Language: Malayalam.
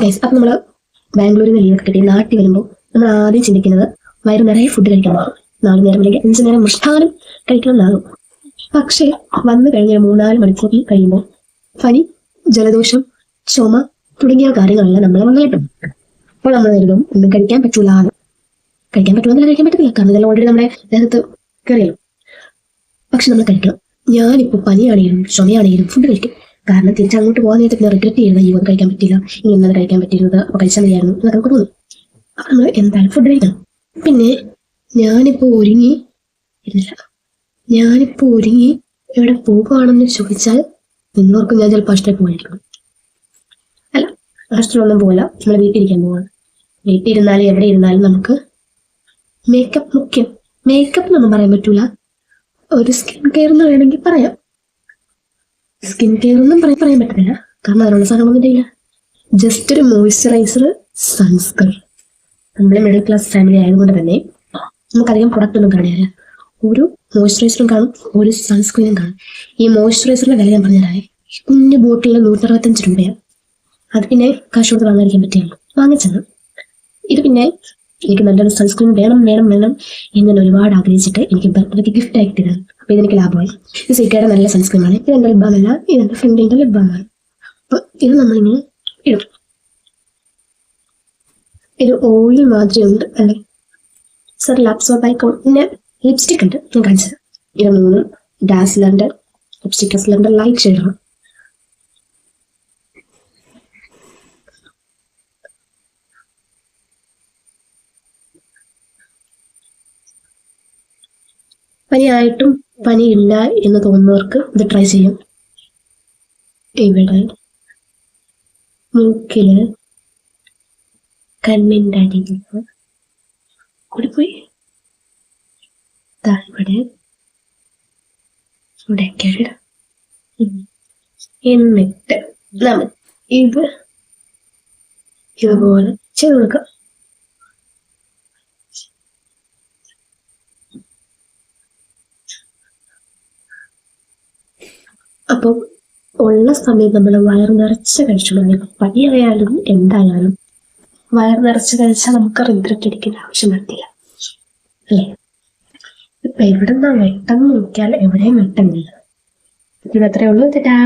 ഗൈസ്, അപ്പം നമ്മൾ ബാംഗ്ലൂരിൽ നിന്ന് ലീവൊക്കെ കിട്ടി നാട്ടിൽ വരുമ്പോൾ നമ്മൾ ആദ്യം ചിന്തിക്കുന്നത് വയറ് നിറയെ ഫുഡ് കഴിക്കണം. 4 നേരം അല്ലെങ്കിൽ 5 നേരം മൃഷ്ടാനം കഴിക്കണം എന്നാകും. പക്ഷേ വന്നു കഴിഞ്ഞ 3-4 മണിക്കൂർ കഴിയുമ്പോൾ പനി, ജലദോഷം, ചുമ തുടങ്ങിയ കാര്യങ്ങളെല്ലാം നമ്മളെ വന്നിട്ടും അപ്പോൾ നമ്മൾ കരുതും ഒന്നും കഴിക്കാൻ പറ്റൂല. കഴിക്കാൻ പറ്റുമെന്നല്ല, കഴിക്കാൻ പറ്റത്തില്ല, കാരണം ഇതെല്ലാം ഓൾറെഡി നമ്മുടെ ദേഹത്ത് കയറിയല്ലോ. പക്ഷെ നമ്മൾ കഴിക്കണം. ഞാനിപ്പോൾ പനിയാണെങ്കിലും ചുമയാണെങ്കിലും ഫുഡ് കഴിക്കും. കാരണം തിരിച്ചങ്ങോട്ട് പോകാൻ നേരത്തെ പിന്നെ റിഗ്രറ്റ് ചെയ്യുന്നത്, അയ്യോ അത് കഴിക്കാൻ പറ്റില്ല, ഇനി ഇന്നലെ കഴിക്കാൻ പറ്റിയിരുന്നത്, അപ്പോൾ കഴിച്ചാൽ മതിയായിരുന്നു എന്നൊക്കെ നമുക്ക് തോന്നും. അപ്പം നമ്മൾ എന്തായാലും ഫുഡ് കഴിക്കണം. പിന്നെ ഞാനിപ്പോൾ ഒരുങ്ങി എവിടെ പോകുകയാണെന്ന് ചോദിച്ചാൽ നിന്നോർക്കും ഞാൻ ചിലപ്പോൾ ഹോസ്റ്റലിൽ പോകാനിരിക്കണം. അല്ല, ഹോസ്റ്റലൊന്നും പോകില്ല, നമ്മൾ വീട്ടിലിരിക്കാൻ പോവാണ്. വീട്ടിൽ ഇരുന്നാലും എവിടെ ഇരുന്നാലും നമുക്ക് മേക്കപ്പ് മുഖ്യം. മേക്കപ്പ് എന്നൊന്നും പറയാൻ പറ്റൂല, ഒരു സ്കിൻ കെയർ എന്ന് വേണമെങ്കിൽ പറയാം. സ്കിൻ കെയർ ഒന്നും പറയാൻ പറ്റത്തില്ല, കാരണം അതിനുള്ള സാധനമൊന്നും ഇല്ല. ജസ്റ്റ് ഒരു മോയ്സ്ചറൈസർ, സൺസ്ക്രീൻ. നമ്മൾ മിഡിൽ ക്ലാസ് ഫാമിലി ആയതുകൊണ്ട് തന്നെ നമുക്കധികം പ്രൊഡക്റ്റ് ഒന്നും കാണില്ല. ഒരു മോയ്സ്ചറൈസറും കാണും, ഒരു സൺസ്ക്രീനും കാണും. ഈ മോയ്സ്ചറൈസറിന്റെ വില ഞാൻ പറഞ്ഞുതരാം. കുഞ്ഞു ബോട്ടിൽ 165 രൂപയാണ്. അത് പിന്നെ കാശ് കൊടുത്ത് വാങ്ങാതിരിക്കാൻ പറ്റിയല്ലോ, വാങ്ങിച്ചത്. ഇത് പിന്നെ എനിക്ക് നല്ലൊരു സൺസ്ക്രീൻ വേണം എന്ന് ഒരുപാട് ആഗ്രഹിച്ചിട്ട് എനിക്ക് ബർത്ത്ഡേക്ക് ഗിഫ്റ്റ് ആയിട്ട് തരാം. അപ്പൊ ഇതെനിക്ക് ലാഭമായി. ഇത് സീക്കയുടെ നല്ല സൺസ്ക്രീനാണ്. ഇത് എന്റെ ലിബാമല്ല, ഇതെന്റെ ഫ്രണ്ടിന്റെ ലിബാമാണ്. അപ്പൊ ഇത് നമ്മളിങ്ങനെ ഇടും. ഇത് ഓയിൽ മാതിരി ഉണ്ട് അല്ലെ, സർ ലാപ്സോ ബൈക്കോൺ. പിന്നെ ലിപ്സ്റ്റിക് ഉണ്ട്, ഞാൻ കാണിച്ചത്. ഇത് 3 ഡാസ്ലറിന്റെ ലിപ്സ്റ്റിക്, ഡാസ്ലറിന്റെ ലൈറ്റ് ഷെയ്ഡാണ്. പനിയായിട്ടും പനിയില്ല എന്ന് തോന്നുന്നവർക്ക് ഇത് ട്രൈ ചെയ്യും. ഇവിടെ മൂക്കില്, കണ്ണിൻ്റെ അടിയിൽ കൂടിപ്പോയി, ഇവിടെ ഇവിടെയൊക്കെ ഇടാം. എന്നിട്ട് നമ്മൾ ഇതുപോലെ ചെയ്ത് കൊടുക്കാം. അപ്പം ഉള്ള സമയം നമ്മൾ വയറ് നിറച്ച് കഴിച്ചു. പനിയായാലും എന്തായാലും വയറ് നിറച്ച് കഴിച്ചാൽ നമുക്ക് റിഗ്രറ്റ് അടിക്കേണ്ട ആവശ്യം വരത്തില്ല, അല്ലേ? ഇപ്പൊ എവിടെന്നാ വെട്ടം നോക്കിയാൽ എവിടെയും വെട്ടമില്ല. ഇതത്രേ ഉള്ളൂ. തെറ്റാ.